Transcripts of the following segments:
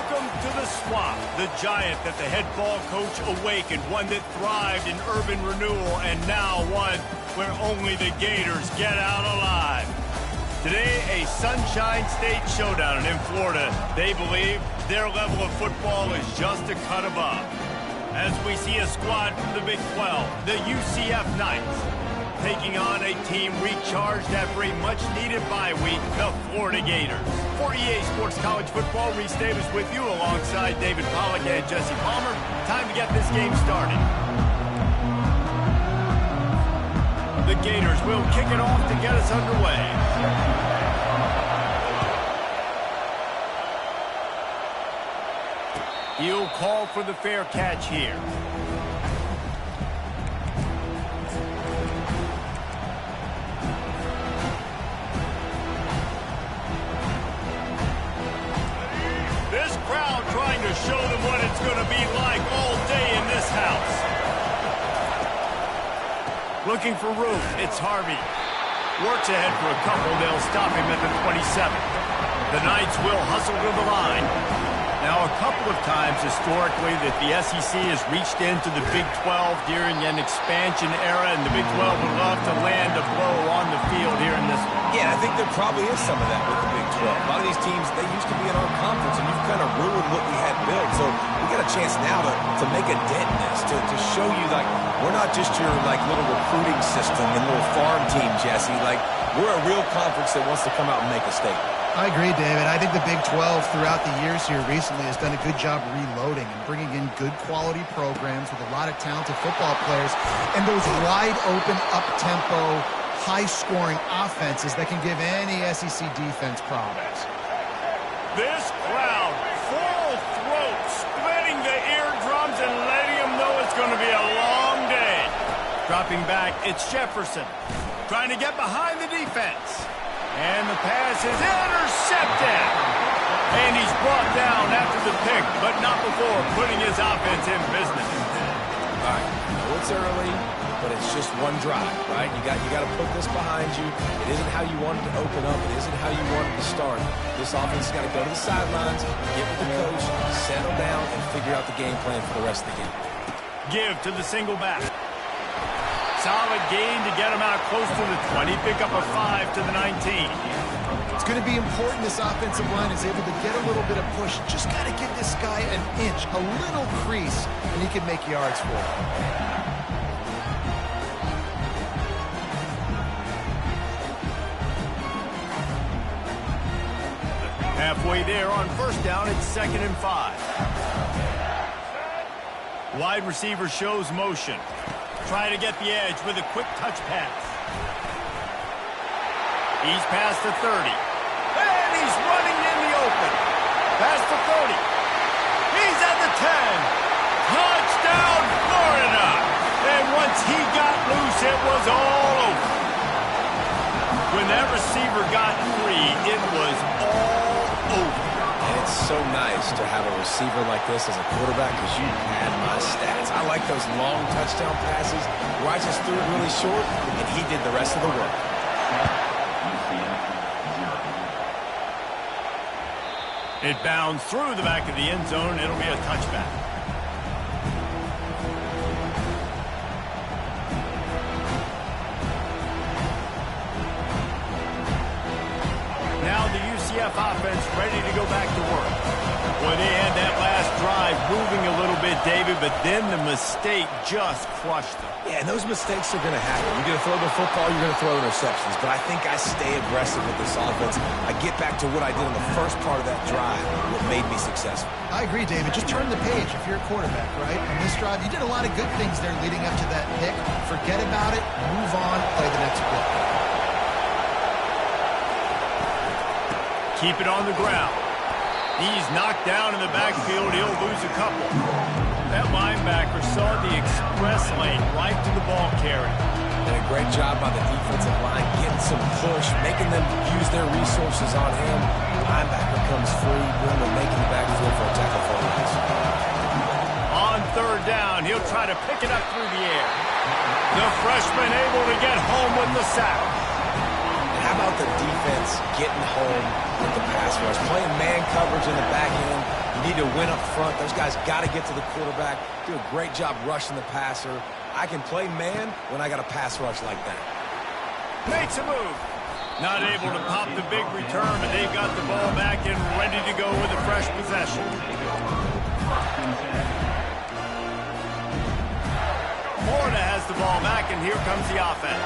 Welcome to the Swamp, the giant that the head ball coach awakened, one that thrived in urban renewal, and now one where only the Gators get out alive. Today, a Sunshine State showdown in Florida. They believe their level of football is just a cut above. As we see a squad from the Big 12, the UCF Knights, taking on a team recharged after a much-needed bye week, the Florida Gators. For EA Sports College Football, Reese Davis with you alongside David Pollack and Jesse Palmer. Time to get this game started. The Gators will kick it off to get us underway. He'll call for the fair catch here. This crowd trying to show them what it's going to be like all day in this house. Looking for room, it's Harvey. Works ahead for a couple, they'll stop him at the 27. The Knights will hustle to the line. Now, a couple of times historically that the SEC has reached into the Big 12 during an expansion era, and the Big 12 would love to land a blow on the field here in this one. Yeah, I think there probably is some of that with the Big 12. A lot of these teams, they used to be in our conference, and you've kind of ruined what we had built. So we got a chance now to make a dent in this, to show you, like, we're not just your, like, little recruiting system and little farm team, Jesse. Like, we're a real conference that wants to come out and make a statement. I agree, David. I think the Big 12 throughout the years here recently has done a good job reloading and bringing in good quality programs with a lot of talented football players and those wide-open, up-tempo, high-scoring offenses that can give any SEC defense problems. This crowd, full throat, splitting the eardrums and letting them know it's going to be a long day. Dropping back, it's Jefferson, trying to get behind the defense. And the pass is intercepted. And he's brought down after the pick, but not before putting his offense in business. All right, I know it's early, but it's just one drive, right? You got to put this behind you. It isn't how you wanted to open up. It isn't how you wanted to start. This offense has got to go to the sidelines, get with the coach, settle down, and figure out the game plan for the rest of the game. Give to the single back. Solid gain to get him out close to the 20. Pick up a 5 to the 19. It's going to be important this offensive line is able to get a little bit of push. Just got to give this guy an inch, a little crease, and he can make yards for it. Halfway there on first down, it's 2nd and 5. Wide receiver shows motion. Try to get the edge with a quick touch pass. He's past the 30. And he's running in the open. Past the 30. He's at the 10. Touchdown, Florida. And once he got loose, it was all over. When that receiver got free, it was all over. And it's so nice to have a receiver like this as a quarterback because you had my stats. I like those long touchdown passes where I just threw it really short and he did the rest of the work. It bounds through the back of the end zone. It'll be a touchback. Now the UCF offense ready to go back to work. Well, they had that last drive moving a little bit, David, but then the mistake just crushed them. Yeah, and those mistakes are going to happen. You're going to throw the football, you're going to throw interceptions. But I think I stay aggressive with this offense. I get back to what I did in the first part of that drive, what made me successful. I agree, David. Just turn the page if you're a quarterback, right? On this drive, you did a lot of good things there leading up to that pick. Forget about it, move on, play the next play. Keep it on the ground. He's knocked down in the backfield. He'll lose a couple. That linebacker saw the express lane right to the ball carrier. And a great job by the defensive line, getting some push, making them use their resources on him. The linebacker comes free, boom, and making the backfield for a tackle for a loss. On 3rd down, he'll try to pick it up through the air. The freshman able to get home with the sack. How about the defense getting home with the pass rush, playing man coverage in the back end, You need to win up front. Those guys got to get to the quarterback. Do a great job rushing the passer. I can play man when I got a pass rush like that. Makes a move. Not able to pop the big return, but they've got the ball back and ready to go with a fresh possession. Florida has the ball back, and here comes the offense.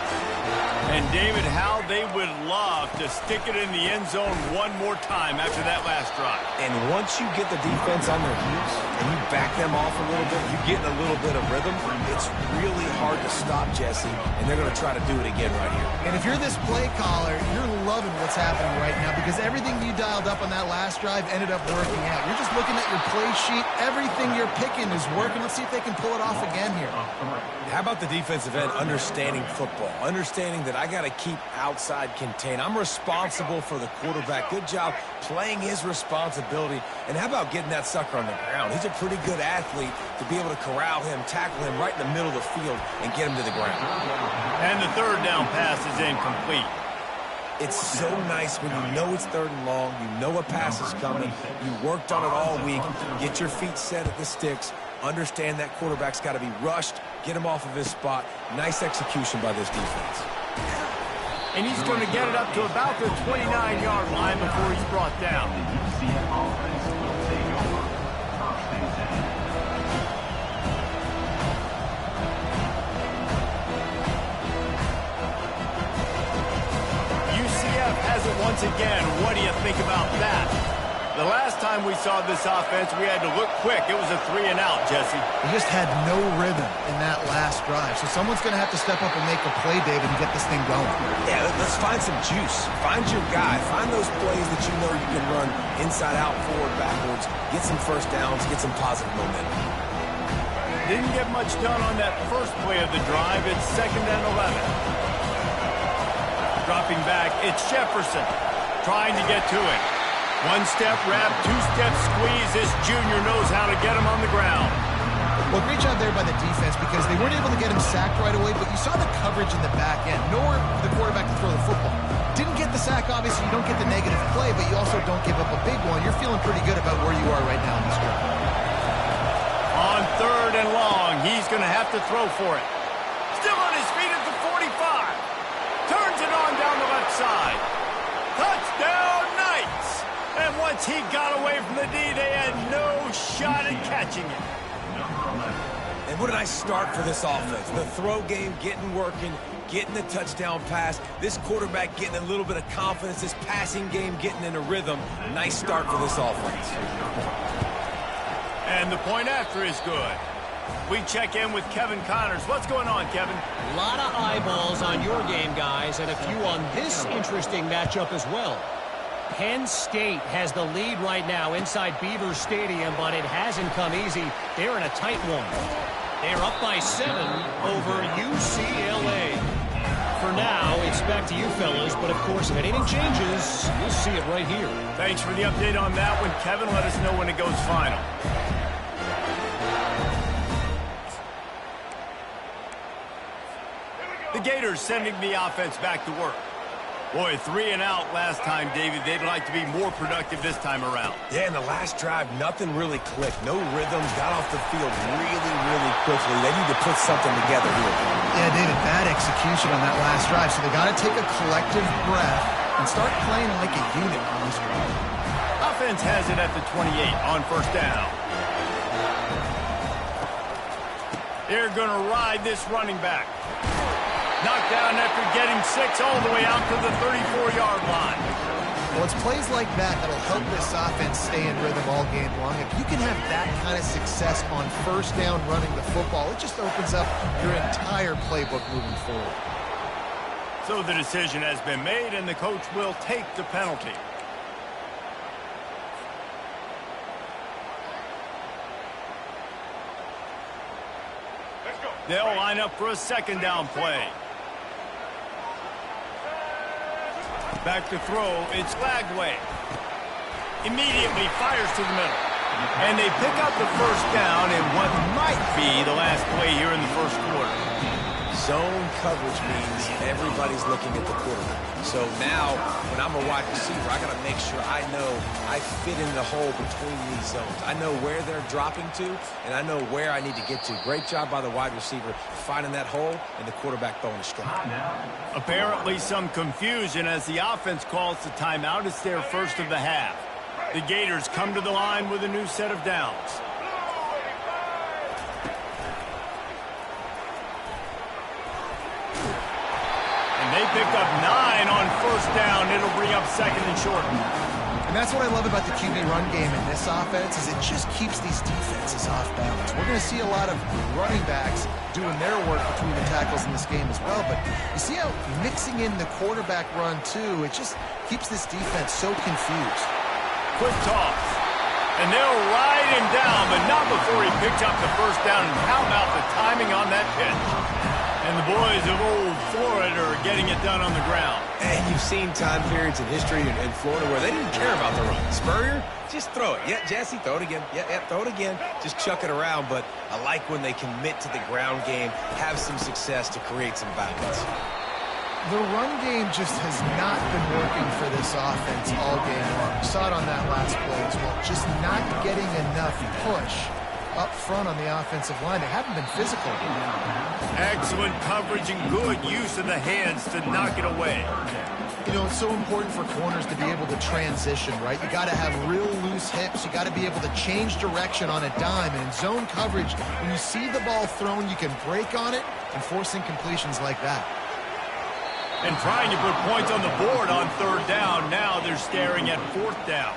And, David, how they would love to stick it in the end zone one more time after that last drive. And once you get the defense on their heels and you back them off a little bit, you get in a little bit of rhythm, it's really hard to stop, Jesse, and they're going to try to do it again right here. And if you're this play caller, you're loving what's happening right now because everything you dialed up on that last drive ended up working out. You're just looking at your play sheet. Everything you're picking is working. Let's see if they can pull it off again here. How about the defensive end understanding football, understanding that I got to keep outside contained. I'm responsible for the quarterback. Good job playing his responsibility. And how about getting that sucker on the ground? He's a pretty good athlete to be able to corral him, tackle him right in the middle of the field, and get him to the ground. And the third down pass is incomplete. It's so nice when you know it's 3rd and long, you know a pass is coming, you worked on it all week, get your feet set at the sticks, understand that quarterback's got to be rushed, get him off of his spot. Nice execution by this defense. And he's going to get it up to about the 29-yard line before he's brought down. UCF has it once again. What do you think about that? The last time we saw this offense, we had to look quick. It was a 3-and-out, Jesse. They just had no rhythm in that last drive. So someone's going to have to step up and make a play, David, and get this thing going. Yeah, let's find some juice. Find your guy. Find those plays that you know you can run inside out, forward, backwards. Get some first downs. Get some positive momentum. Didn't get much done on that first play of the drive. It's 2nd and 11. Dropping back, it's Jefferson trying to get to it. One-step wrap, two-step squeeze. This junior knows how to get him on the ground. Well, great job there by the defense because they weren't able to get him sacked right away, but you saw the coverage in the back end. Nowhere for the quarterback to throw the football. Didn't get the sack, obviously. You don't get the negative play, but you also don't give up a big one. You're feeling pretty good about where you are right now in this drive. On 3rd and long, he's going to have to throw for it. Still on his feet at the 45. Turns it on down the left side. Touchdown, Knights! And once he got away from the D, they had no shot at catching it. And what a nice start for this offense. The throw game getting working, getting the touchdown pass. This quarterback getting a little bit of confidence. This passing game getting in a rhythm. Nice start for this offense. And the point after is good. We check in with Kevin Connors. What's going on, Kevin? A lot of eyeballs on your game, guys, and a few on this interesting matchup as well. Penn State has the lead right now inside Beaver Stadium, but it hasn't come easy. They're in a tight one. They're up by 7 over UCLA. For now, it's back to you fellas, but of course, if anything changes, you'll see it right here. Thanks for the update on that one, Kevin. Let us know when it goes final. The Gators sending the offense back to work. Boy, 3-and-out last time, David. They'd like to be more productive this time around. Yeah, in the last drive, nothing really clicked. No rhythm. Got off the field really quickly. They need to put something together here. Yeah, David, bad execution on that last drive. So they got to take a collective breath and start playing like a unit on this drive. Offense has it at the 28 on 1st down. They're going to ride this running back. Knocked down after getting 6 all the way out to the 34-yard line. Well, it's plays like that that'll help this offense stay in rhythm all game long. If you can have that kind of success on 1st down running the football, it just opens up your entire playbook moving forward. So the decision has been made, and the coach will take the penalty. They'll line up for a 2nd down play. Back to throw, it's Lagway. Immediately fires to the middle. And they pick up the 1st down in what might be the last play here in the 1st quarter. Zone coverage means everybody's looking at the quarterback. So now, when I'm a wide receiver, I got to make sure I know I fit in the hole between these zones. I know where they're dropping to, and I know where I need to get to. Great job by the wide receiver finding that hole and the quarterback throwing a strike. Apparently some confusion as the offense calls the timeout. It's their first of the half. The Gators come to the line with a new set of downs. And they pick up 9 on first down. It'll bring up second and short. And that's what I love about the QB run game in this offense is it just keeps these defenses off balance. We're going to see a lot of running backs doing their work between the tackles in this game as well. But you see how mixing in the quarterback run, too, it just keeps this defense so confused. Quick toss. And they'll ride him down, but not before he picks up the first down. And how about the timing on that pitch? And the boys of old Florida are getting it done on the ground. And you've seen time periods in history in Florida where they didn't care about the run. Spurrier, just throw it. Yeah, Jesse, throw it again. Yeah, throw it again. Just chuck it around. But I like when they commit to the ground game, have some success to create some balance. The run game just has not been working for this offense all game long. We saw it on that last play as well. Just not getting enough push up front on the offensive line. They haven't been physical. Excellent coverage and good use of the hands to knock it away. You know, it's so important for corners to be able to transition, right? You got to have real loose hips. You got to be able to change direction on a dime. And in zone coverage, when you see the ball thrown, you can break on it and force incompletions like that. And trying to put points on the board on third down. Now they're staring at fourth down.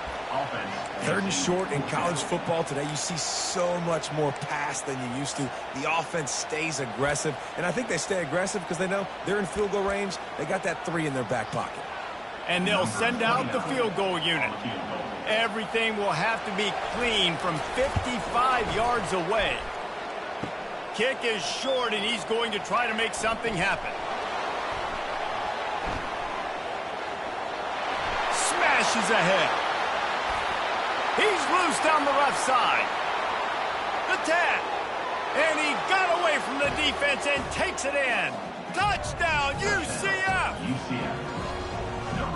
Third and short in college football today, you see so much more pass than you used to. The offense stays aggressive, and I think they stay aggressive because they know they're in field goal range. They got that 3 in their back pocket. And they'll send out the field goal unit. Everything will have to be clean from 55 yards away. Kick is short, and he's going to try to make something happen. Smashes ahead. He's loose down the left side. The tap. And he got away from the defense and takes it in. Touchdown, UCF!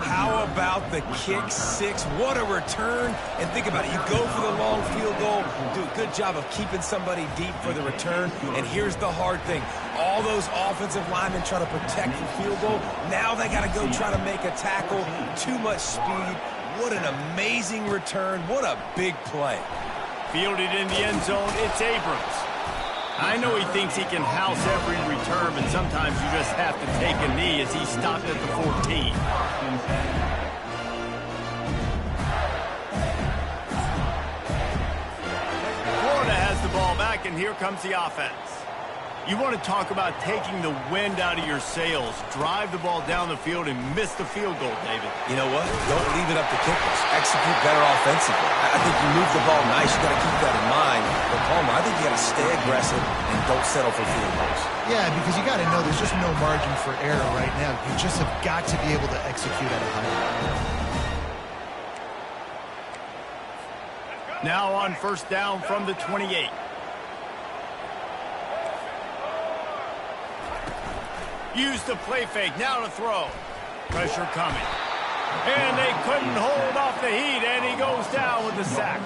How about the kick six? What a return. And think about it. You go for the long field goal, do a good job of keeping somebody deep for the return. And here's the hard thing. All those offensive linemen try to protect the field goal. Now they got to go try to make a tackle. Too much speed. What an amazing return. What a big play. Fielded in the end zone, it's Abrams. I know he thinks he can house every return, but sometimes you just have to take a knee as he stopped at the 14. Florida has the ball back, and here comes the offense. You want to talk about taking the wind out of your sails. Drive the ball down the field and miss the field goal, David. You know what? Don't leave it up to kickers. Execute better offensively. I think you move the ball nice. You got to keep that in mind. But Palmer, I think you got to stay aggressive and don't settle for field goals. Yeah, because you got to know there's just no margin for error right now. You just have got to be able to execute at a high level. Now on first down from the 28. Use the play fake, now to throw. Pressure coming. And they couldn't hold off the heat, and he goes down with the sack.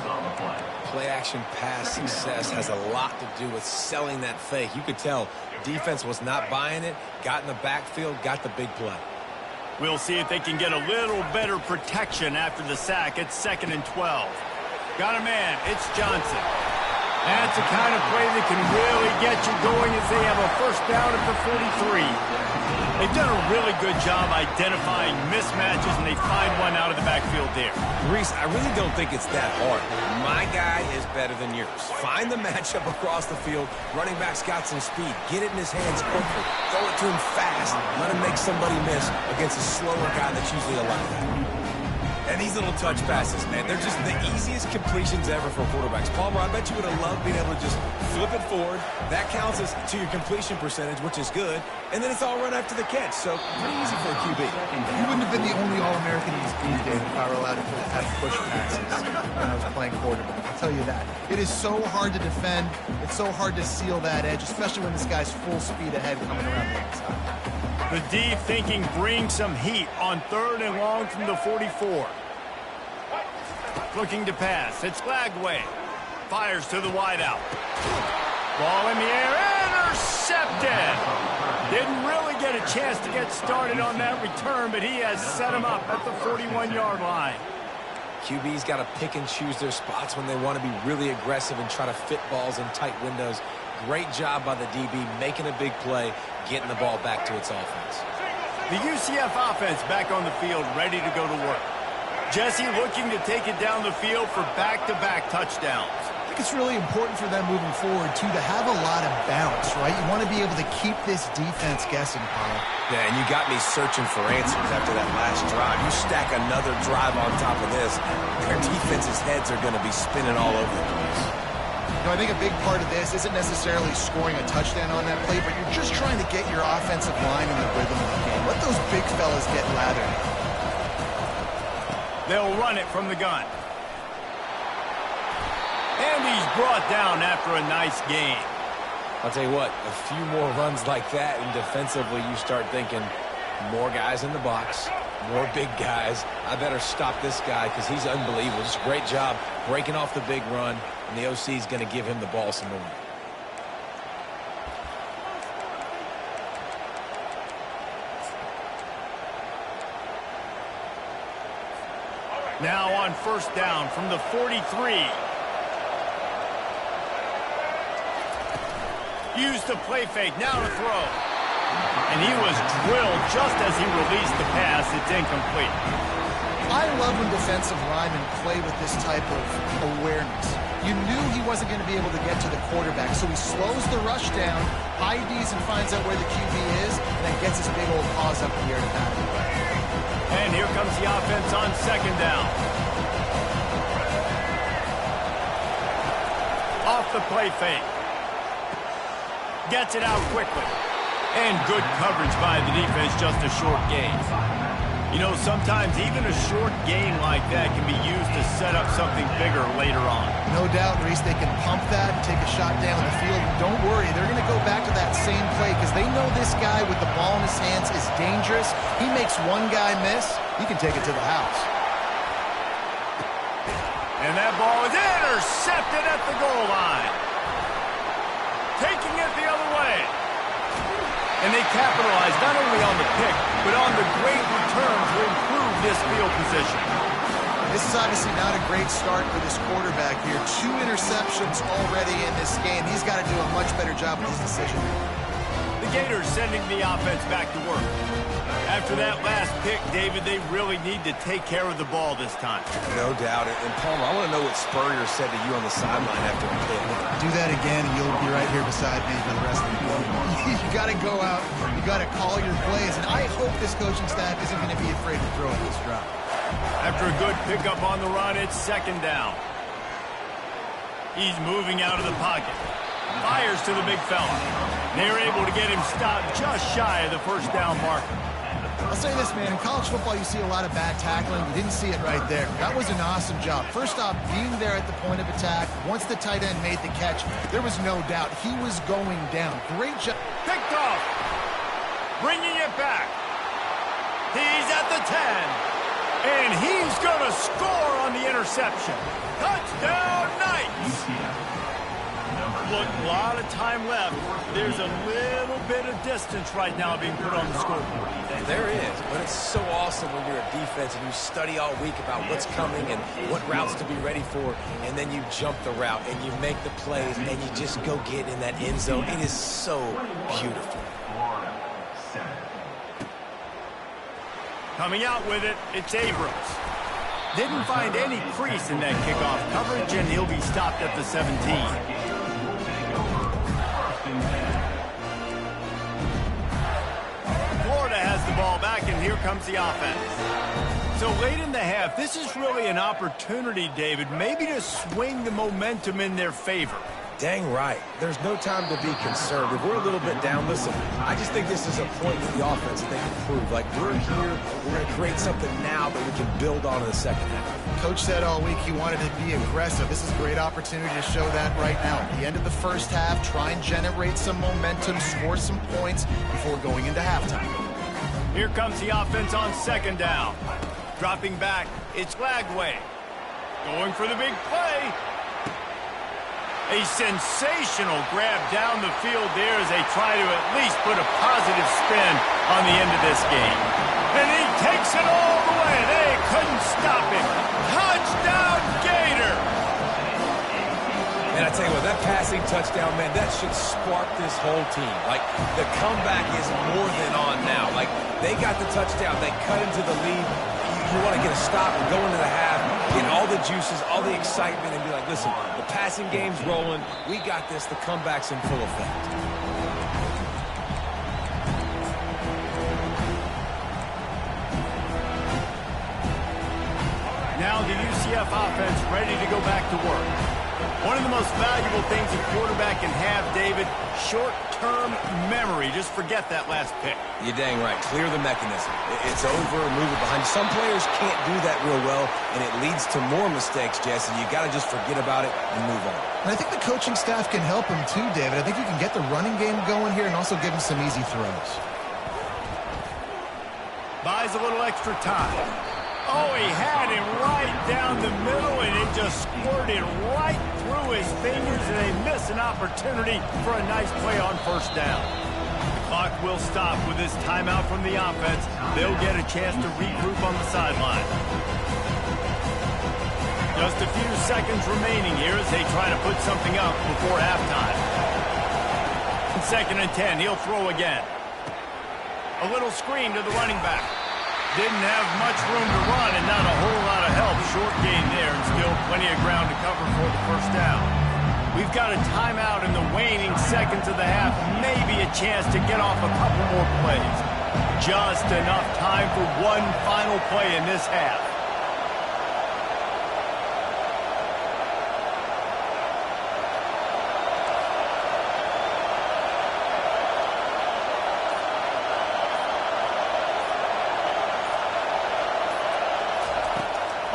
Play action pass success has a lot to do with selling that fake. You could tell defense was not buying it, got in the backfield, got the big play. We'll see if they can get a little better protection after the sack. It's 2nd and 12. Got a man, it's Johnson. That's the kind of play that can really get you going as they have a first down at the 43. They've done a really good job identifying mismatches, and they find one out of the backfield there. Reese, I really don't think it's that hard. My guy is better than yours. Find the matchup across the field. Running back's got some speed. Get it in his hands quickly. Throw it to him fast. Let him make somebody miss against a slower guy that's usually a linebacker. And these little touch passes, man, they're just the easiest completions ever for quarterbacks. Palmer, I bet you would have loved being able to just flip it forward. That counts as to your completion percentage, which is good. And then it's all run after the catch. So pretty easy for a QB. You wouldn't have been the only All-American he's beat, Dave, if I were allowed to have push passes when I was playing quarterback. I'll tell you that. It is so hard to defend. It's so hard to seal that edge, especially when this guy's full speed ahead coming around the inside. The D thinking bring some heat on 3rd and long from the 44. Looking to pass. It's Lagway. Fires to the wideout. Ball in the air. Intercepted. Didn't really get a chance to get started on that return, but he has set him up at the 41-yard line. QB's got to pick and choose their spots when they want to be really aggressive and try to fit balls in tight windows. Great job by the DB making a big play, getting the ball back to its offense. The UCF offense back on the field, ready to go to work. Jesse looking to take it down the field for back-to-back touchdowns. I think it's really important for them moving forward, too, to have a lot of balance, right? You want to be able to keep this defense guessing, Paul. Yeah, and you got me searching for answers after that last drive. You stack another drive on top of this, their defense's heads are going to be spinning all over the place. You know, I think a big part of this isn't necessarily scoring a touchdown on that play, but you're just trying to get your offensive line in the rhythm of the game. Let those big fellas get lathered. They'll run it from the gun. And he's brought down after a nice gain. I'll tell you what, a few more runs like that, and defensively you start thinking, more guys in the box, more big guys. I better stop this guy because he's unbelievable. Just a great job breaking off the big run, and the OC is going to give him the ball some more. Now on 1st down from the 43. Used the play fake, now to throw. And he was drilled just as he released the pass. It's incomplete. I love when defensive linemen play with this type of awareness. You knew he wasn't going to be able to get to the quarterback, so he slows the rush down, IDs and finds out where the QB is, and then gets his big old paws up in the air to pat him. And here comes the offense on 2nd down. Off the play fake. Gets it out quickly. And good coverage by the defense, just a short gain. You know, sometimes even a short gain like that can be used to set up something bigger later on. No doubt, Reese, they can pump that and take a shot down the field. And don't worry, they're going to go back to that same play because they know this guy with the ball in his hands is dangerous. He makes one guy miss, he can take it to the house. And that ball is intercepted at the goal line. Taking it the other way. And they capitalize not only on the pick, but on the great return to improve this field position. This is obviously not a great start for this quarterback here. 2 interceptions already in this game. He's got to do a much better job with his decision. The Gators sending the offense back to work. After that last pick, David, they really need to take care of the ball this time. No doubt. And Palmer, I want to know what Spurrier said to you on the sideline after the pick. Do that again, and you'll be right here beside me for the rest of the game. You got to go out. You got to call your plays. And I hope this coaching staff isn't going to be afraid to throw at this drop. After a good pickup on the run, it's 2nd down. He's moving out of the pocket. Fires to the big fella. They're able to get him stopped just shy of the 1st down marker. I'll say this, man. In college football, you see a lot of bad tackling. You didn't see it right there. That was an awesome job. First off, being there at the point of attack. Once the tight end made the catch, there was no doubt he was going down. Great job. Picked off. Bringing it back. He's at the 10. And he's going to score on the interception. Touchdown, Knights. Look, a lot of time left. There's a little bit of distance right now being put on the scoreboard. There is, but it's so awesome when you're a defense and you study all week about what's coming and what routes to be ready for, and then you jump the route and you make the plays and you just go get in that end zone. It is so beautiful. Coming out with it, it's Abrams. Didn't find any crease in that kickoff coverage, and he'll be stopped at the 17. Florida has the ball back, and here comes the offense. So late in the half, this is really an opportunity, David, maybe to swing the momentum in their favor. Dang right. There's no time to be concerned. If we're a little bit down, listen, I just think this is a point for the offense that they can prove. Like, we're here, we're going to create something now that we can build on in the second half. Coach said all week he wanted to be aggressive. This is a great opportunity to show that right now. At the end of the first half, try and generate some momentum, score some points before going into halftime. Here comes the offense on second down. Dropping back, it's Lagway. Going for the big play. A sensational grab down the field there as they try to at least put a positive spin on the end of this game. And he takes it all the way. They couldn't stop him. Touchdown, Gator! And I tell you what, that passing touchdown, man, that should spark this whole team. Like, the comeback is more than on now. Like, they got the touchdown. They cut into the lead. You want to get a stop and go into the half, get all the juices, all the excitement, and be like, listen, the passing game's rolling. We got this. The comeback's in full effect. Now the UCF offense ready to go back to work. One of the most valuable things a quarterback can have, David, short-term memory. Just forget that last pick. You're dang right. Clear the mechanism. It's over, move it behind. Some players can't do that real well, and it leads to more mistakes, Jesse. You got to just forget about it and move on. And I think the coaching staff can help him too, David. I think you can get the running game going here and also give him some easy throws. Buys a little extra time. Oh, he had him right down the middle, and it just squirted right through his fingers, and they miss an opportunity for a nice play on first down. The clock will stop with this timeout from the offense. They'll get a chance to regroup on the sideline. Just a few seconds remaining here as they try to put something up before halftime. 2nd and 10, he'll throw again. A little screen to the running back. Didn't have much room to run and not a whole lot of help. Short gain there and still plenty of ground to cover for the first down. We've got a timeout in the waning seconds of the half. Maybe a chance to get off a couple more plays. Just enough time for one final play in this half.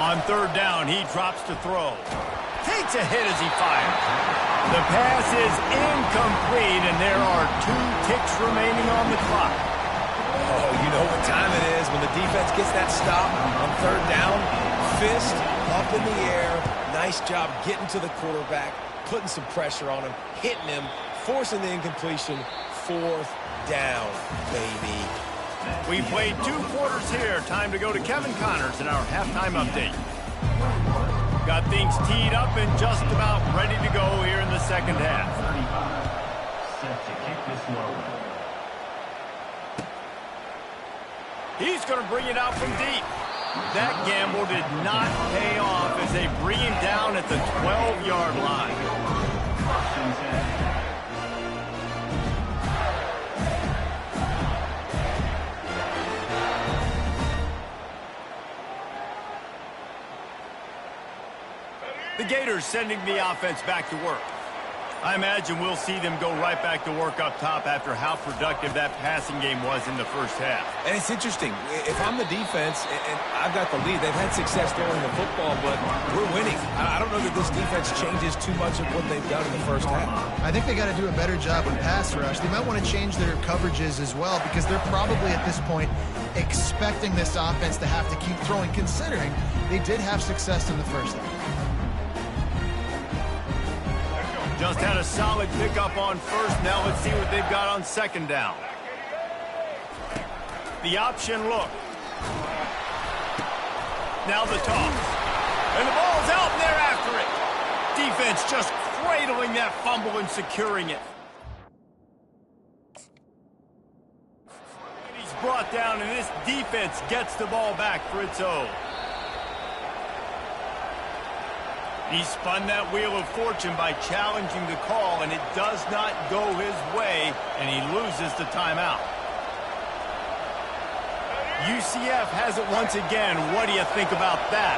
On third down, he drops to throw. Takes a hit as he fires. The pass is incomplete, and there are 2 ticks remaining on the clock. Oh, you know what time it is when the defense gets that stop on third down. Fist up in the air. Nice job getting to the quarterback, putting some pressure on him, hitting him, forcing the incompletion. 4th down, baby. We played 2 quarters here. Time to go to Kevin Connors in our halftime update. Got things teed up and just about ready to go here in the second half. Set to kick this one. He's going to bring it out from deep. That gamble did not pay off as they bring him down at the 12-yard line. The Gators sending the offense back to work. I imagine we'll see them go right back to work up top after how productive that passing game was in the first half. And it's interesting. If I'm the defense and I've got the lead, they've had success throwing the football, but we're winning. I don't know that this defense changes too much of what they've done in the first half. I think they got to do a better job in pass rush. They might want to change their coverages as well because they're probably at this point expecting this offense to have to keep throwing, considering they did have success in the first half. Just had a solid pickup on first. Now let's see what they've got on second down. The option look. Now the toss. And the ball's out and they're after it. Defense just cradling that fumble and securing it. And he's brought down and this defense gets the ball back for its own. He spun that wheel of fortune by challenging the call, and it does not go his way, and he loses the timeout. UCF has it once again. What do you think about that?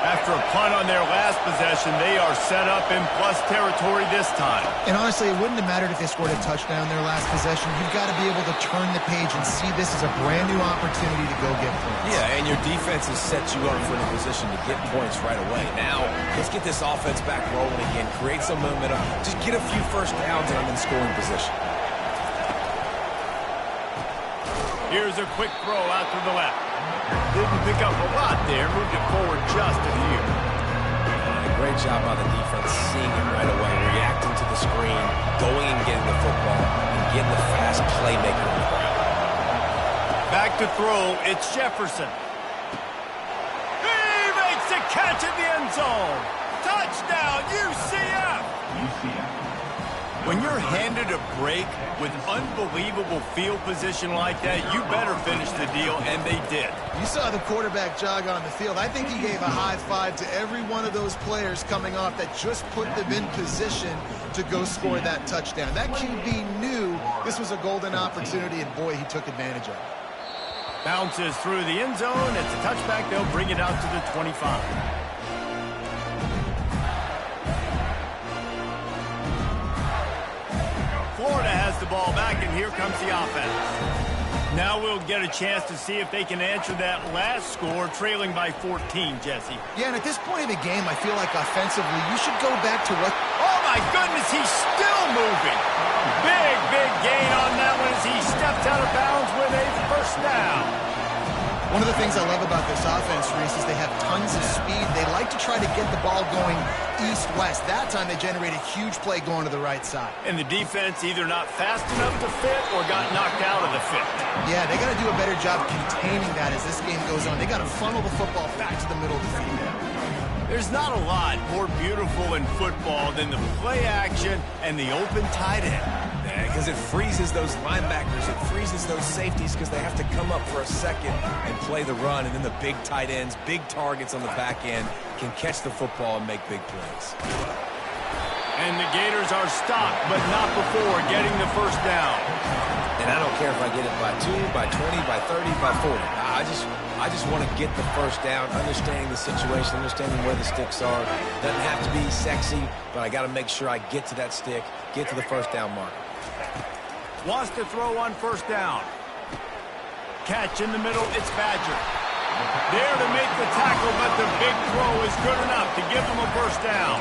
After a punt on their last possession, they are set up in plus territory this time. And honestly, it wouldn't have mattered if they scored a touchdown their last possession. You've got to be able to turn the page and see this as a brand new opportunity to go get points. Yeah, and your defense has set you up for the position to get points right away. Now, let's get this offense back rolling again, create some momentum, just get a few first downs and I'm in scoring position. Here's a quick throw out to the left. Didn't pick up a lot there, moved it forward just a few. Great job by the defense, seeing it right away, reacting to the screen, going and getting the football, and getting the fast playmaker on the ground. Back to throw, it's Jefferson. He makes a catch in the end zone. Touchdown, UCF! UCF. When you're handed a break with unbelievable field position like that, you better finish the deal, and they did. You saw the quarterback jog on the field. I think he gave a high five to every one of those players coming off that just put them in position to go score that touchdown. That QB knew this was a golden opportunity, and boy, he took advantage of it. Bounces through the end zone. It's a touchback. They'll bring it out to the 25. Florida has the ball back, and here comes the offense. Now we'll get a chance to see if they can answer that last score, trailing by 14, Jesse. Yeah, and at this point of the game, I feel like offensively, you should go back to what... Oh, my goodness, he's still moving. Big gain on that one as he steps out of bounds with a first down. One of the things I love about this offense, Reese, is they have tons of speed. They like to try to get the ball going east-west. That time they generated a huge play going to the right side. And the defense either not fast enough to fit or got knocked out of the fit. Yeah, they got to do a better job containing that as this game goes on. They got to funnel the football back to the middle of the field. There's not a lot more beautiful in football than the play action and the open tight end. Because it freezes those linebackers, it freezes those safeties because they have to come up for a second and play the run, and then the big tight ends, big targets on the back end can catch the football and make big plays. And the Gators are stopped, but not before getting the first down. And I don't care if I get it by 2, by 20, by 30, by 40. I just want to get the first down, understanding the situation, understanding where the sticks are. Doesn't have to be sexy, but I got to make sure I get to that stick, get to the first down mark. Wants to throw on first down. Catch in the middle, it's Badger. There to make the tackle, but the big throw is good enough to give them a first down.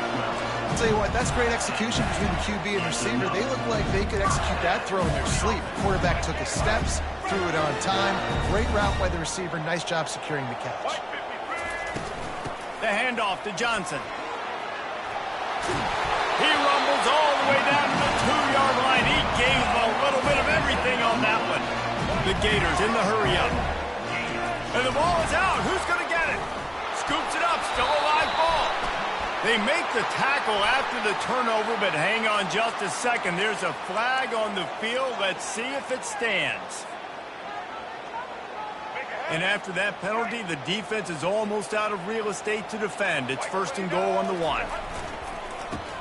I'll tell you what, that's great execution between the QB and receiver. They look like they could execute that throw in their sleep. The quarterback took his steps, threw it on time. Great route by the receiver. Nice job securing the catch. The handoff to Johnson. He rumbles all the way down to the 2-yard line. He gave a little bit of everything on that one. The Gators in the hurry up. And the ball is out. Who's going to get it? Scoops it up. Still a live ball. They make the tackle after the turnover, but hang on just a second. There's a flag on the field. Let's see if it stands. And after that penalty, the defense is almost out of real estate to defend. It's first and goal on the 1.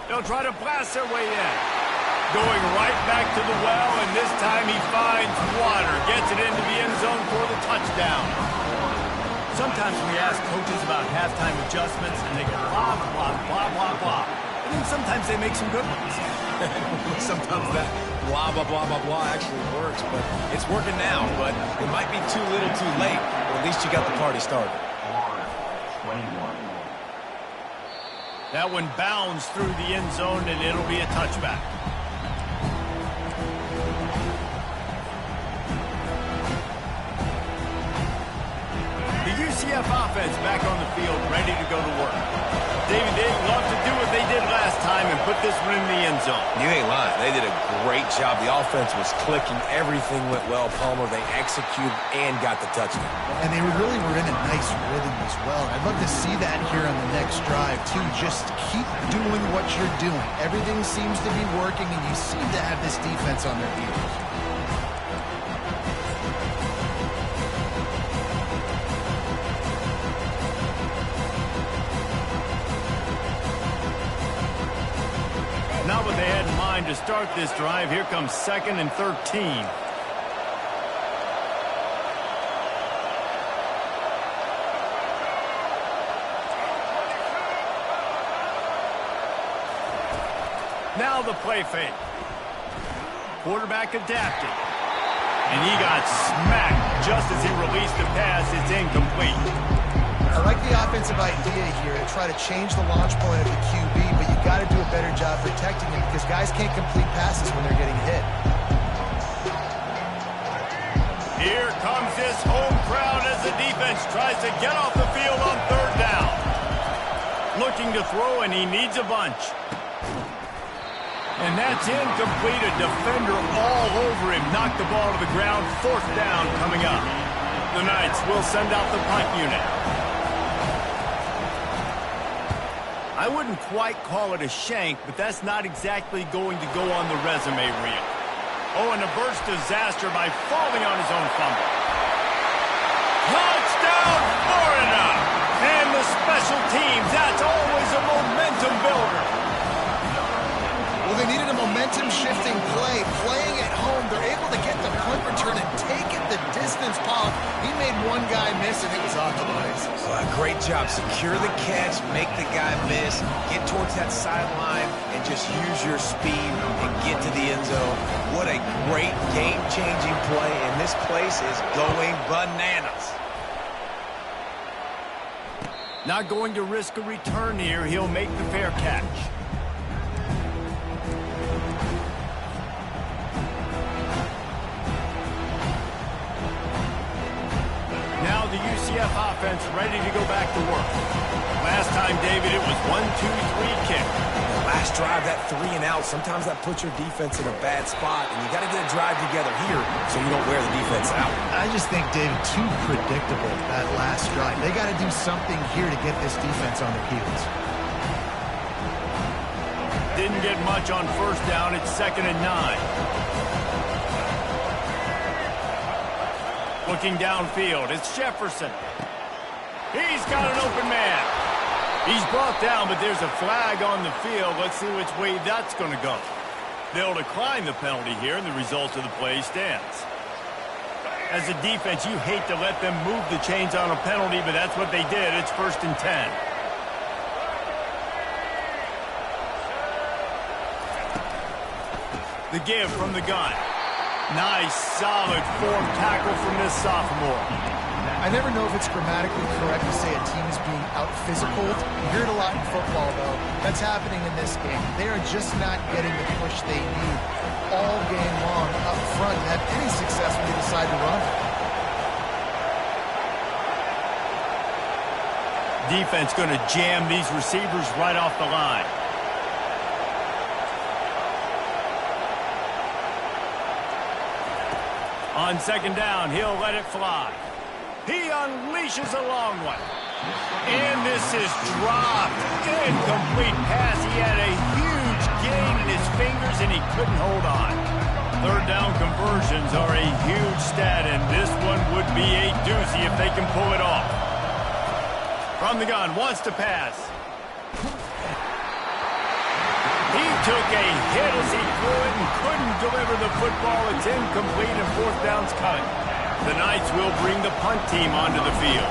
They'll try to blast their way in. Going right back to the well, and this time he finds water. Gets it into the end zone for the touchdown. Sometimes we ask coaches about halftime adjustments, and they go blah, blah, blah, blah, blah. And then sometimes they make some good ones. Sometimes that blah, blah, blah, blah, blah actually works, but it's working now. But it might be too little too late, but at least you got the party started. 21. That one bounds through the end zone, and it'll be a touchback. The UCF offense back on the field, ready to go to work. David, they'd love to do what they did last time and put this one in the end zone. You ain't lying. They did a great job. The offense was clicking. Everything went well, Palmer. They executed and got the touchdown. And they really were in a nice rhythm as well. I'd love to see that here on the next drive, too. Just keep doing what you're doing. Everything seems to be working, and you seem to have this defense on their heels. Not what they had in mind to start this drive. Here comes 2nd and 13. Now the play fake. Quarterback adapted. And he got smacked just as he released the pass. It's incomplete. I like the offensive idea here to try to change the launch point of the QB, but you got to do a better job protecting him because guys can't complete passes when they're getting hit. Here comes this home crowd as the defense tries to get off the field on third down. Looking to throw, and he needs a bunch. And that's incomplete. A defender all over him. Knocked the ball to the ground. Fourth down coming up. The Knights will send out the punt unit. I wouldn't quite call it a shank, but that's not exactly going to go on the resume reel. Oh, and a burst disaster by falling on his own fumble. Touchdown, Florida! And the special teams, that's always a momentum builder. Well, they needed a momentum-shifting play. Playing at home, they're able to get the punt return and take it the distance. Paul, he made one guy miss, and it was off to the races. Great job. Secure the catch, make the guy miss, get towards that sideline, and just use your speed and get to the end zone. What a great game-changing play, and this place is going bananas. Not going to risk a return here. He'll make the fair catch. Now the UCF offense ready to go back to work. Last time, David, it was 1-2-3 kick. Last drive, that 3 and out, sometimes that puts your defense in a bad spot, and you got to get a drive together here so you don't wear the defense out. I just think, David, too predictable, that last drive. They got to do something here to get this defense on their heels. Didn't get much on first down. It's 2nd and 9. Looking downfield, it's Jefferson. He's got an open man. He's brought down, but there's a flag on the field. Let's see which way that's going to go. They'll decline the penalty here, and the result of the play stands. As a defense, you hate to let them move the chains on a penalty, but that's what they did. It's 1st and 10. The give from the gun. Nice, solid form tackle from this sophomore. I never know if it's grammatically correct to say a team is being out-physicaled. You hear it a lot in football, though. That's happening in this game. They are just not getting the push they need all game long up front to have any success when they decide to run. Defense going to jam these receivers right off the line. On 2nd down, he'll let it fly. He unleashes a long one. And this is dropped. Incomplete pass. He had a huge gain in his fingers, and he couldn't hold on. 3rd down conversions are a huge stat, and this one would be a doozy if they can pull it off. From the gun, wants to pass. He took a hit as he threw it and couldn't deliver the football. It's incomplete, and 4th down's cut. The Knights will bring the punt team onto the field.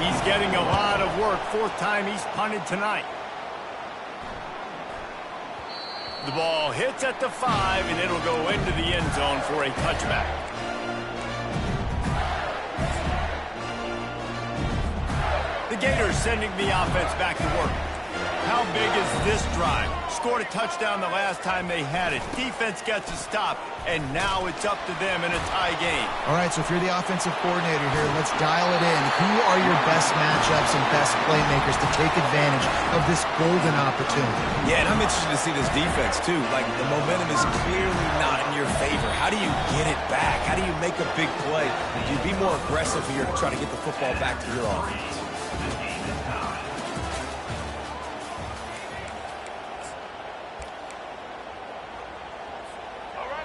He's getting a lot of work. 4th time he's punted tonight. The ball hits at the 5, and it'll go into the end zone for a touchback. The Gators sending the offense back to work. How big is this drive? Scored a touchdown the last time they had it. Defense gets a stop, and now it's up to them in a tie game. All right, so if you're the offensive coordinator here, let's dial it in. Who are your best matchups and best playmakers to take advantage of this golden opportunity? Yeah, and I'm interested to see this defense, too. Like, the momentum is clearly not in your favor. How do you get it back? How do you make a big play? Do you be more aggressive here to try to get the football back to your offense?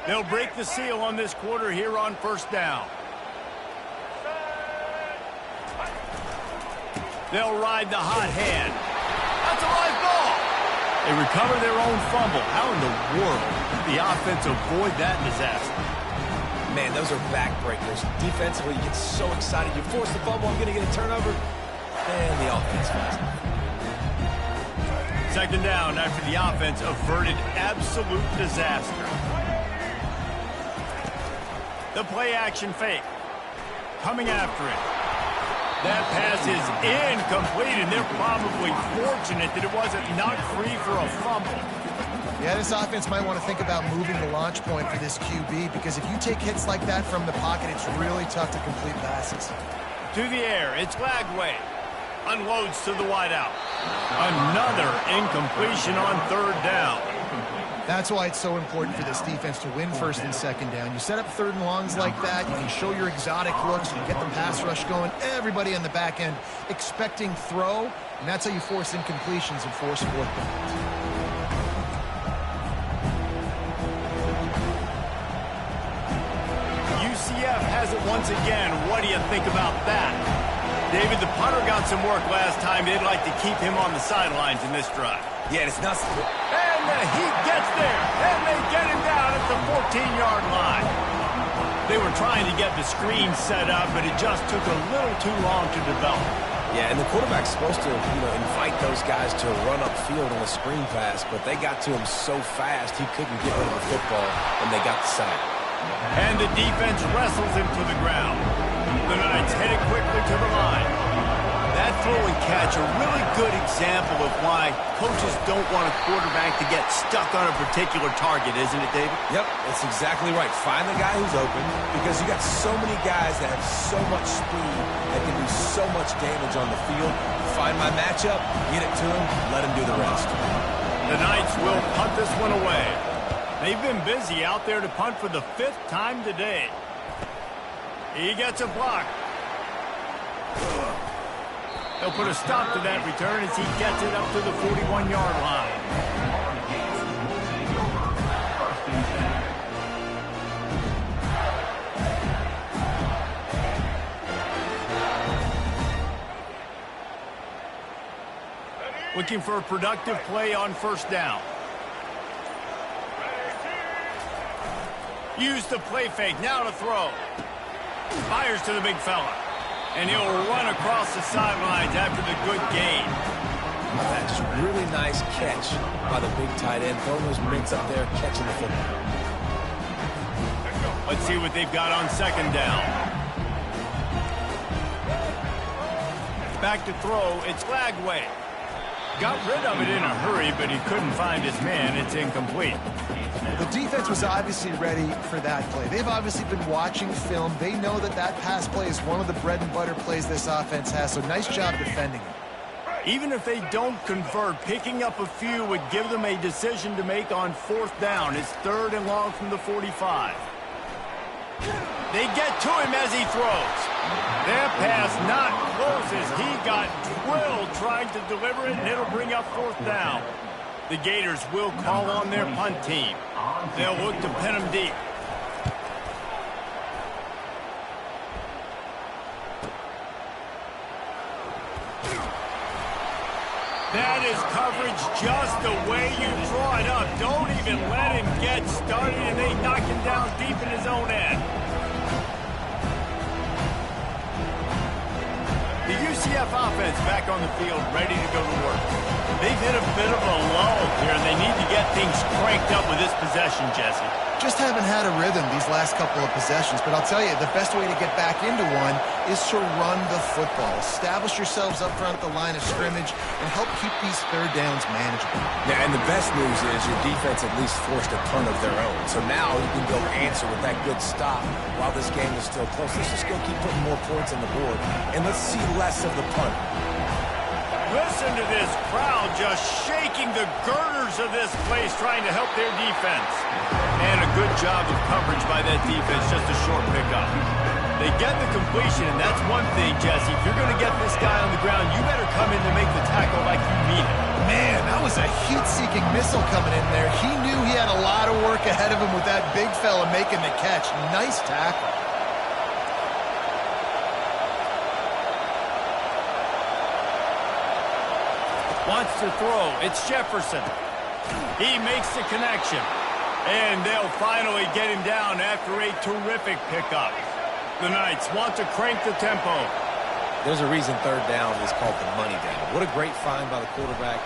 They'll break the seal on this quarter here on 1st down. They'll ride the hot hand. That's a live ball. They recover their own fumble. How in the world did the offense avoid that disaster? Man, those are backbreakers. Defensively, you get so excited. You force the fumble, I'm going to get a turnover. And the offense flies. Second down after the offense averted absolute disaster. The play action fake. Coming after it. That pass is incomplete, and they're probably fortunate that it wasn't knocked free for a fumble. Yeah, this offense might want to think about moving the launch point for this QB, because if you take hits like that from the pocket, it's really tough to complete passes. To the air, it's Lagway. Unloads to the wideout. Another incompletion on third down. That's why it's so important for this defense to win first and second down. You set up third and longs like that, you can show your exotic looks, you get the pass rush going, everybody on the back end expecting throw, and that's how you force incompletions and force fourth downs. UCF has it once again. What do you think about that? David, the punter got some work last time. They'd like to keep him on the sidelines in this drive. Yeah, it's not... And the heat gets there, and they get him down at the 14-yard line. They were trying to get the screen set up, but it just took a little too long to develop. Yeah, and the quarterback's supposed to, invite those guys to run upfield on a screen pass, but they got to him so fast he couldn't get rid of the football, and they got the sack. And the defense wrestles him to the ground. The Knights headed quickly to the line. That throw and catch, a really good example of why coaches don't want a quarterback to get stuck on a particular target, isn't it, David? Yep, that's exactly right. Find the guy who's open, because you got so many guys that have so much speed that can do so much damage on the field. Find my matchup, get it to him, let him do the rest. The Knights will punt this one away. They've been busy out there to punt for the 5th time today. He gets a block. They'll put a stop to that return as he gets it up to the 41-yard line. Looking for a productive play on first down. Use the play fake, now to throw. Fires to the big fella. And he'll run across the sidelines after the good gain. That's a really nice catch by the big tight end. Throwing those mitts up there, catching the football. Let's see what they've got on second down. Back to throw, it's Lagway. Got rid of it in a hurry, but he couldn't find his man. It's incomplete. The defense was obviously ready for that play. They've obviously been watching film. They know that that pass play is one of the bread and butter plays this offense has, so nice job defending it. Even if they don't convert, picking up a few would give them a decision to make on fourth down. It's third and long from the 45. They get to him as he throws. That pass not close as he got drilled trying to deliver it, and it'll bring up fourth down. The Gators will call on their punt team. They'll look to pin them deep. That is coverage just the way you draw it up. Don't even let him get started, and they knock him down deep in his own end. The UCF offense back on the field, ready to go to work. They've hit a bit of a lull here, and they need to get things cranked up with this possession, Jesse. Just haven't had a rhythm these last couple of possessions, but I'll tell you, the best way to get back into one is to run the football. Establish yourselves up front at the line of scrimmage and help keep these third downs manageable. Yeah, and the best news is your defense at least forced a punt of their own. So now you can go answer with that good stop while this game is still close. Let's just go keep putting more points on the board, and let's see less of the punt. Listen to this crowd just shaking the girders of this place trying to help their defense. And a good job of coverage by that defense, just a short pickup. They get the completion, and that's one thing, Jesse. If you're going to get this guy on the ground, you better come in to make the tackle like you mean it. Man, that was a heat-seeking missile coming in there. He knew he had a lot of work ahead of him with that big fella making the catch. Nice tackle. Wants to throw. It's Jefferson. He makes the connection. And they'll finally get him down after a terrific pickup. The Knights want to crank the tempo. There's a reason third down is called the money down. What a great find by the quarterback.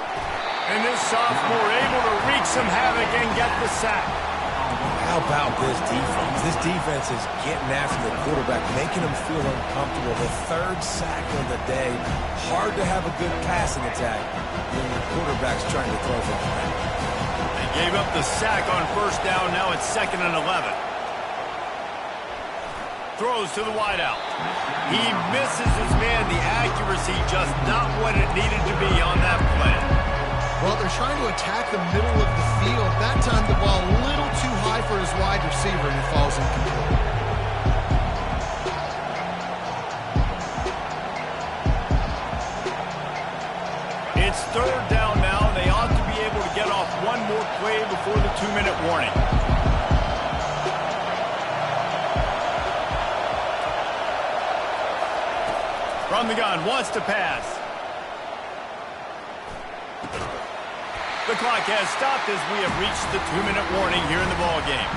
And this sophomore able to wreak some havoc and get the sack. How about this defense? This defense is getting after the quarterback, making him feel uncomfortable. The third sack of the day. Hard to have a good passing attack when your quarterback's trying to throw from behind. They gave up the sack on first down. Now it's 2nd and 11. Throws to the wideout. He misses his man. The accuracy just not what it needed to be on that play. Well, they're trying to attack the middle of the field. That time the ball a little too high for his wide receiver, and it falls incomplete. It's 3rd down now. They ought to be able to get off one more play before the 2-minute warning. From the gun, wants to pass. The clock has stopped as we have reached the 2-minute warning here in the ballgame.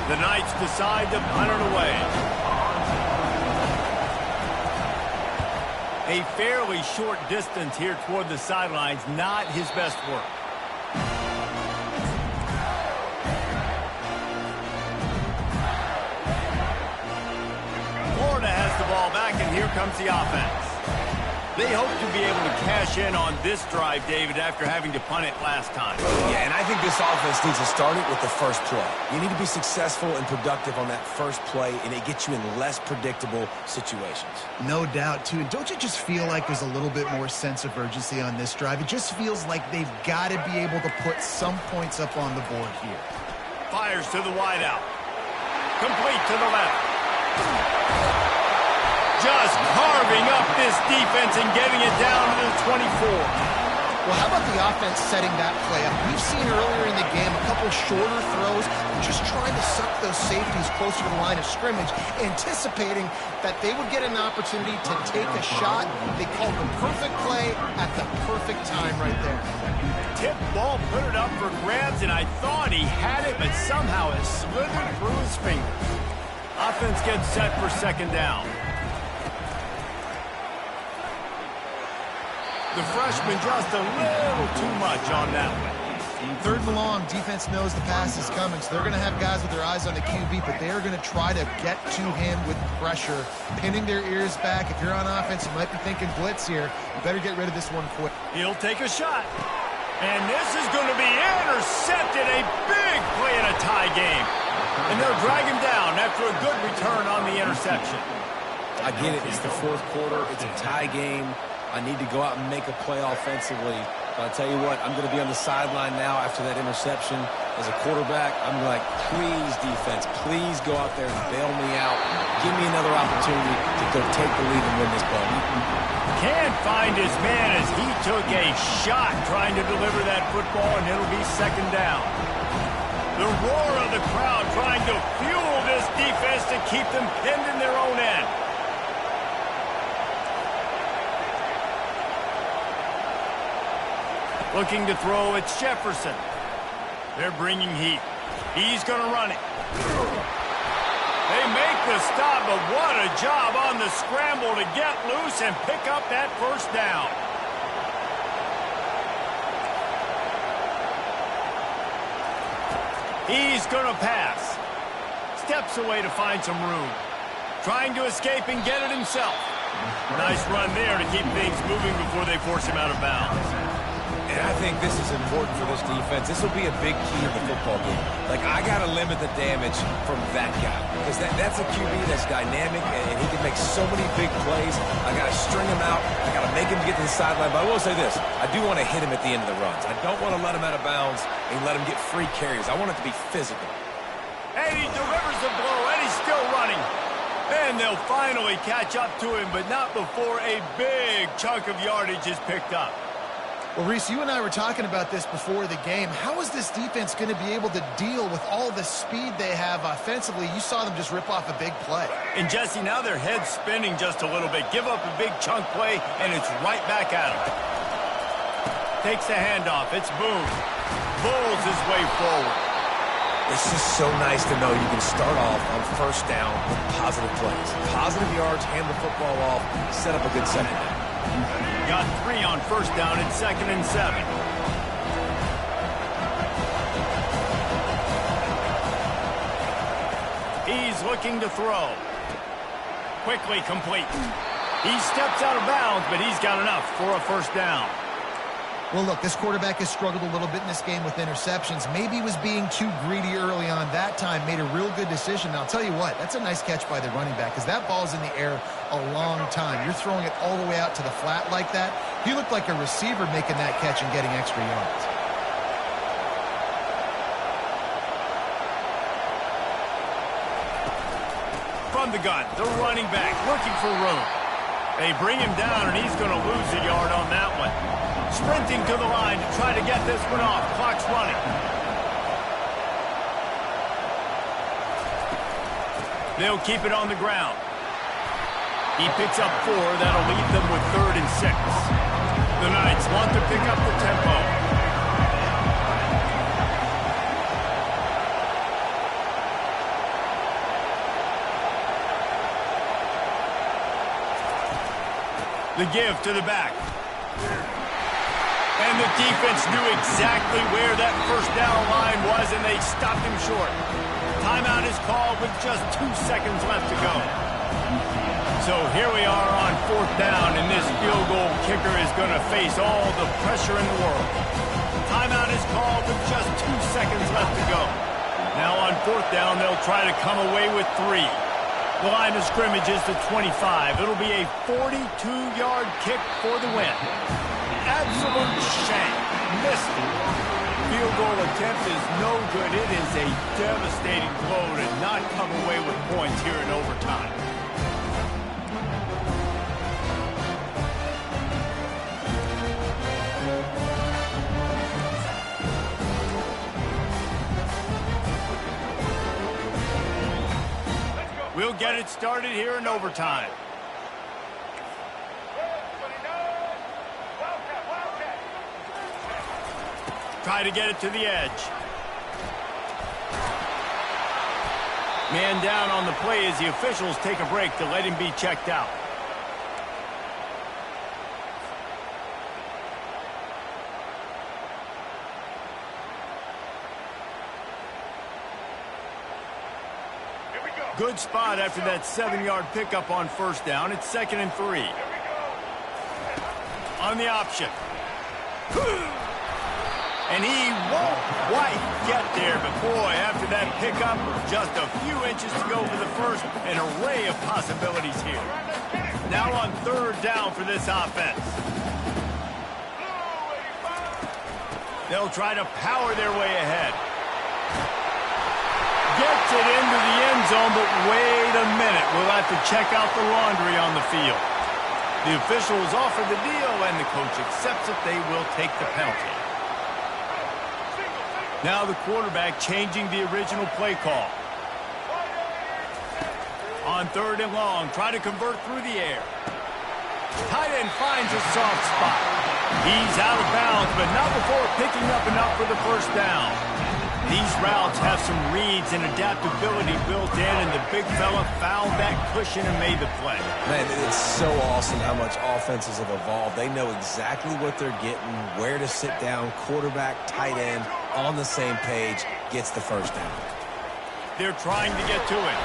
The Knights decide to punt it away. A fairly short distance here toward the sidelines, not his best work. Florida has the ball back, and here comes the offense. They hope to be able to cash in on this drive, David, after having to punt it last time. Yeah, and I think this offense needs to start it with the first play. You need to be successful and productive on that first play, and it gets you in less predictable situations. No doubt, too. And don't you just feel like there's a little bit more sense of urgency on this drive? It just feels like they've got to be able to put some points up on the board here. Fires to the wideout. Complete to the left. Just carving up this defense and getting it down to the 24. Well, how about the offense setting that play up? We've seen earlier in the game a couple shorter throws, just trying to suck those safeties closer to the line of scrimmage, anticipating that they would get an opportunity to take a shot. They called the perfect play at the perfect time right there. Tip ball, put it up for grabs, and I thought he had it, but somehow it slithered through his fingers. Offense gets set for 2nd down. The freshman just a little too much on that one. 3rd and long, defense knows the pass is coming, so they're going to have guys with their eyes on the QB, but they are going to try to get to him with pressure, pinning their ears back. If you're on offense, you might be thinking blitz here. You better get rid of this one quick. He'll take a shot. And this is going to be intercepted. A big play in a tie game. And they'll drag him down after a good return on the interception. I get it. It's the 4th quarter. It's a tie game. I need to go out and make a play offensively. But I'll tell you what, I'm going to be on the sideline now after that interception. As a quarterback, I'm like, please, defense, please go out there and bail me out. Give me another opportunity to go take the lead and win this ball. Can't find his man as he took a shot trying to deliver that football, and it'll be 2nd down. The roar of the crowd trying to fuel this defense to keep them pinned in their own end. Looking to throw, it's Jefferson. They're bringing heat. He's going to run it. They make the stop, but what a job on the scramble to get loose and pick up that 1st down. He's going to pass. Steps away to find some room. Trying to escape and get it himself. Nice run there to keep things moving before they force him out of bounds. And I think this is important for this defense. This will be a big key in the football game. Like, I got to limit the damage from that guy. Because that's a QB that's dynamic, and he can make so many big plays. I got to string him out. I got to make him get to the sideline. But I will say this. I do want to hit him at the end of the runs. I don't want to let him out of bounds and let him get free carries. I want it to be physical. And he delivers the blow, and he's still running. And they'll finally catch up to him, but not before a big chunk of yardage is picked up. Well, Reese, you and I were talking about this before the game. How is this defense going to be able to deal with all the speed they have offensively? You saw them just rip off a big play. And, Jesse, now their head's spinning just a little bit. Give up a big chunk play, and it's right back at them. Takes the handoff. It's Boone. Bowls his way forward. It's just so nice to know you can start off on 1st down with positive plays. Positive yards, hand the football off, set up a good 2nd down. Got 3 on first down at 2nd and 7. He's looking to throw. Quickly complete. He steps out of bounds, but he's got enough for a first down. Well, look, this quarterback has struggled a little bit in this game with interceptions. Maybe he was being too greedy early on. That time made a real good decision. Now, I'll tell you what, that's a nice catch by the running back because that ball's in the air a long time. You're throwing it all the way out to the flat like that. He looked like a receiver making that catch and getting extra yards. From the gun, the running back looking for room. They bring him down, and he's going to lose a yard on that one. Sprinting to the line to try to get this one off. Clock's running. They'll keep it on the ground. He picks up 4. That'll leave them with 3rd and 6. The Knights want to pick up the tempo. The give to the back. And the defense knew exactly where that first down line was, and they stopped him short. Timeout is called with just 2 seconds left to go. So here we are on 4th down, and this field goal kicker is going to face all the pressure in the world. Timeout is called with just 2 seconds left to go. Now on 4th down, they'll try to come away with 3. The line of scrimmage is the 25. It'll be a 42-yard kick for the win. Absolute shank. Missed it. Field goal attempt is no good. It is a devastating blow to not come away with points here in overtime. We'll get it started here in overtime. Try to get it to the edge. Man down on the play as the officials take a break to let him be checked out. Good spot after that 7-yard pickup on first down. It's 2nd and 3. On the option. And he won't quite get there, but boy, after that pickup, just a few inches to go for the first. An array of possibilities here. Now on 3rd down for this offense. They'll try to power their way ahead. Gets it into the end zone, but wait a minute. We'll have to check out the laundry on the field. The officials offer the deal, and the coach accepts it. They will take the penalty. Now the quarterback changing the original play call. On 3rd and long, try to convert through the air. Tight end finds a soft spot. He's out of bounds, but not before picking up enough for the first down. These routes have some reads and adaptability built in, and the big fella found that cushion and made the play. Man, it's so awesome how much offenses have evolved. They know exactly what they're getting, where to sit down, quarterback, tight end, on the same page, gets the first down. They're trying to get to it.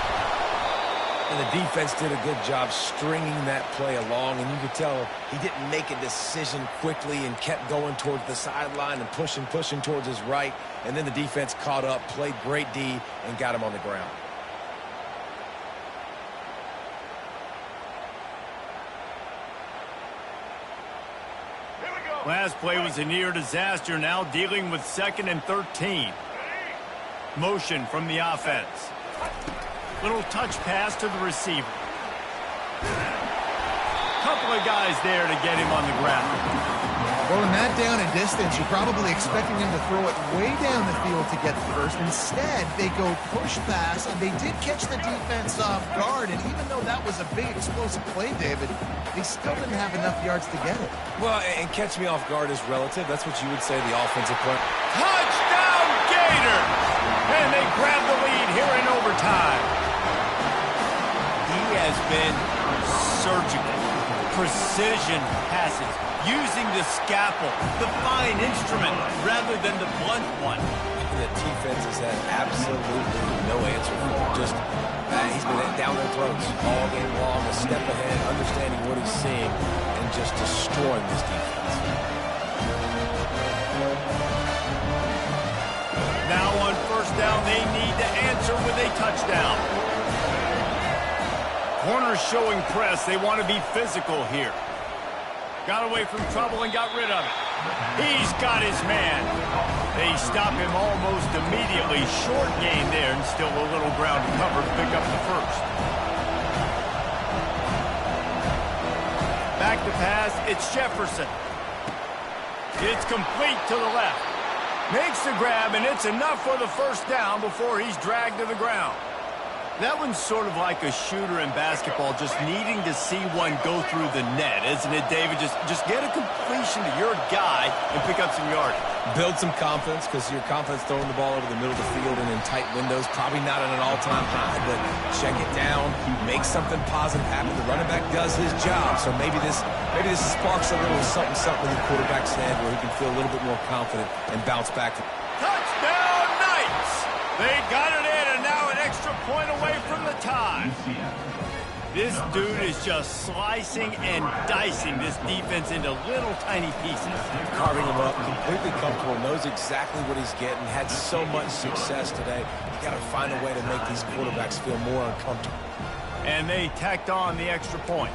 And the defense did a good job stringing that play along, and you could tell he didn't make a decision quickly and kept going towards the sideline and pushing towards his right, and then the defense caught up, played great D, and got him on the ground. Last play was a near disaster, now dealing with 2nd and 13. Motion from the offense. Little touch pass to the receiver. Couple of guys there to get him on the ground. Well, in that down and distance, you're probably expecting him to throw it way down the field to get the first. Instead, they go push pass, and they did catch the defense off guard. And even though that was a big explosive play, David, they still didn't have enough yards to get it. Well, and catch me off guard is relative. That's what you would say the offensive play. Touchdown, Gators! And they grab the lead here in overtime. He has been surgical. precision passes, using the scalpel, the fine instrument, rather than the blunt one. The defense has had absolutely no answer for him. Just, he's been down their throats all game long, a step ahead, understanding what he's seeing, and just destroying this defense. Now on first down, they need to answer with a touchdown. Corners showing press. They want to be physical here. Got away from trouble and got rid of it. He's got his man. They stop him almost immediately. Short gain there and still a little ground to cover to pick up the first. Back to pass. It's Jefferson. It's complete to the left. Makes the grab, and it's enough for the first down before he's dragged to the ground. That one's sort of like a shooter in basketball, just needing to see one go through the net, isn't it, David? Just get a completion to your guy and pick up some yardage. Build some confidence, because your confidence throwing the ball over the middle of the field and in tight windows, probably not at an all-time high, but check it down, make something positive happen. The running back does his job, so maybe this sparks a little something in the quarterback's head where he can feel a little bit more confident and bounce back. Touchdown, Knights! They got it in, and now an extra point away from the tie. This dude is just slicing and dicing this defense into little tiny pieces. Carving him up, completely comfortable, knows exactly what he's getting, had so much success today. You got to find a way to make these quarterbacks feel more uncomfortable. And they tacked on the extra point.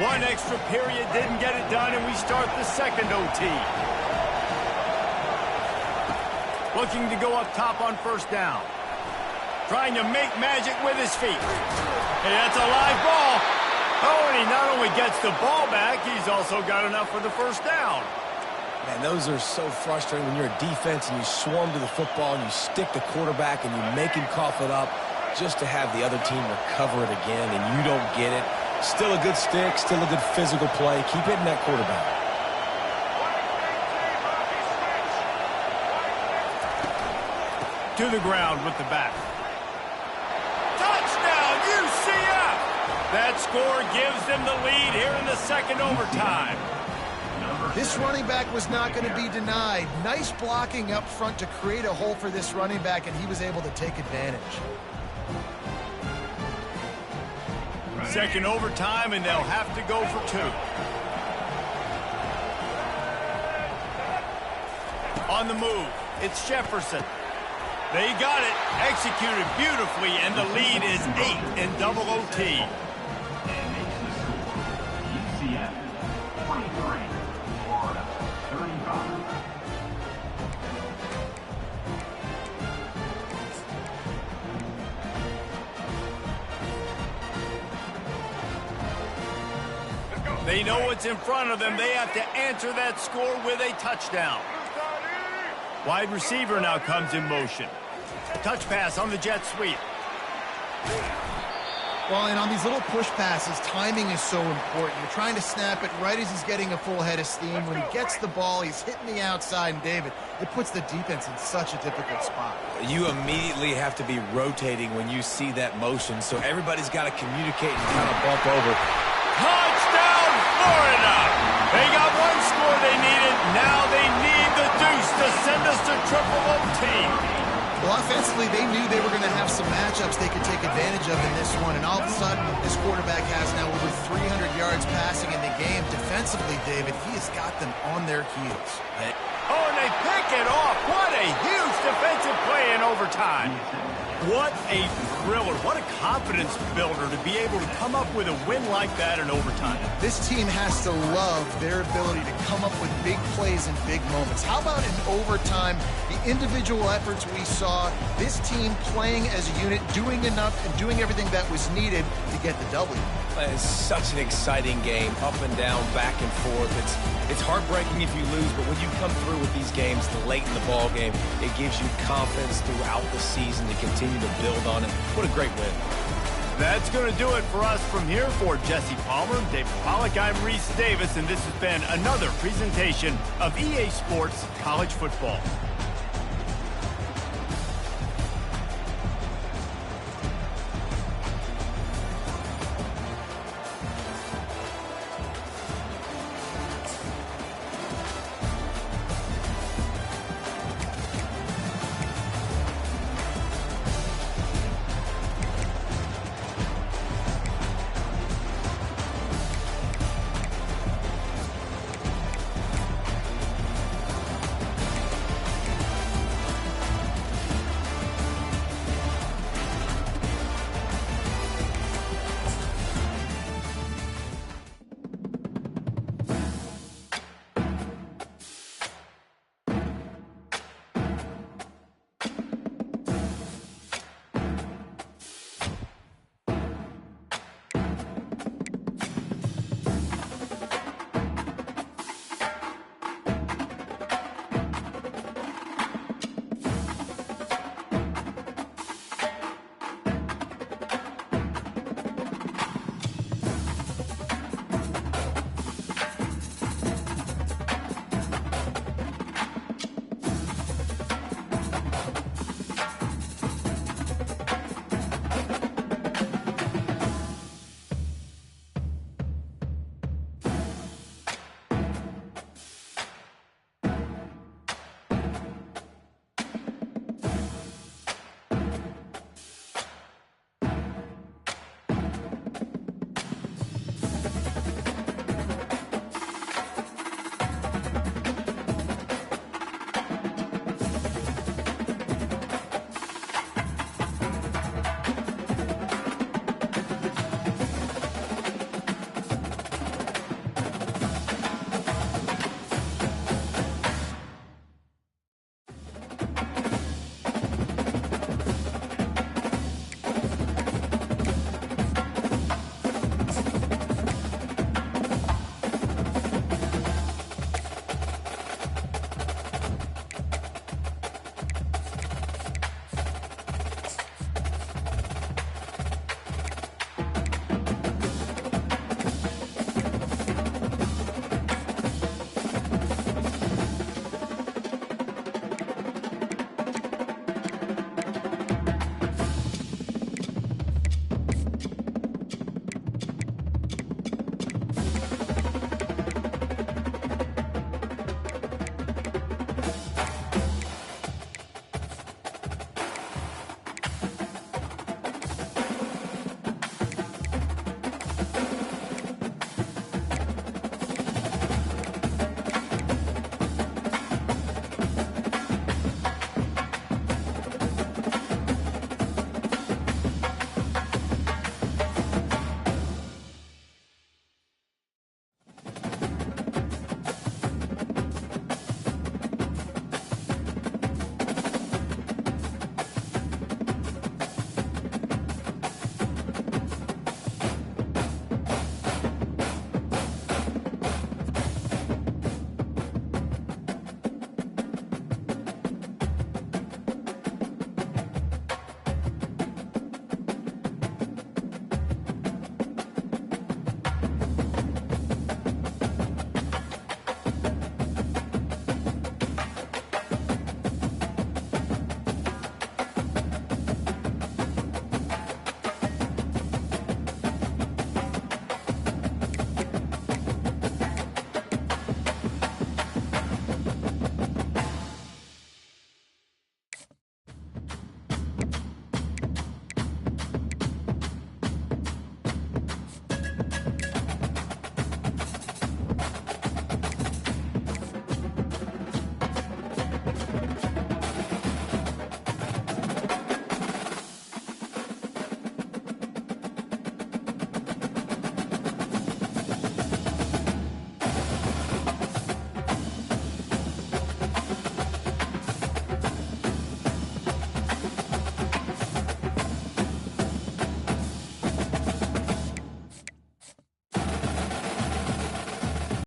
One extra period didn't get it done, and we start the second OT. Looking to go up top on first down. Trying to make magic with his feet. Hey, that's a live ball. Oh, and he not only gets the ball back, he's also got enough for the first down. Man, those are so frustrating when you're a defense and you swarm to the football and you stick the quarterback and you make him cough it up just to have the other team recover it again and you don't get it. Still a good stick, still a good physical play. Keep hitting that quarterback. To the ground with the back. Touchdown, UCF! That score gives them the lead here in the second overtime. This running back was not going to be denied. Nice blocking up front to create a hole for this running back, and he was able to take advantage. Second overtime, and they'll have to go for two. On the move, it's Jefferson. They got it, executed beautifully, and the lead is 8 in double OT. And makes the score. UCF 23, Florida 35. They know what's in front of them. They have to answer that score with a touchdown. Wide receiver now comes in motion. Touch pass on the jet sweep. Well, and on these little push passes, timing is so important. You're trying to snap it right as he's getting a full head of steam. When he gets the ball, he's hitting the outside, and David, it puts the defense in such a difficult spot. You immediately have to be rotating when you see that motion, so everybody's got to communicate and kind of bump over. Touchdown, Florida! They got one score they needed. Now they need the deuce to send us to triple OT. Well, offensively, they knew they were going to have some matchups they could take advantage of in this one, and all of a sudden, this quarterback has now over 300 yards passing in the game. Defensively, David, he has got them on their heels. Oh, and they pick it off. What a huge defensive play in overtime. What a thriller. What a confidence builder to be able to come up with a win like that in overtime. This team has to love their ability to come up with big plays in big moments. How about in overtime, the individual efforts we saw, this team playing as a unit, doing enough and doing everything that was needed to get the W. It's such an exciting game, up and down, back and forth. It's heartbreaking if you lose, but when you come through with these games late in the ball game, it gives you confidence throughout the season to continue to build on it. What a great win. That's going to do it for us from here. For Jesse Palmer, David Pollack, I'm Reese Davis, and this has been another presentation of EA Sports College Football.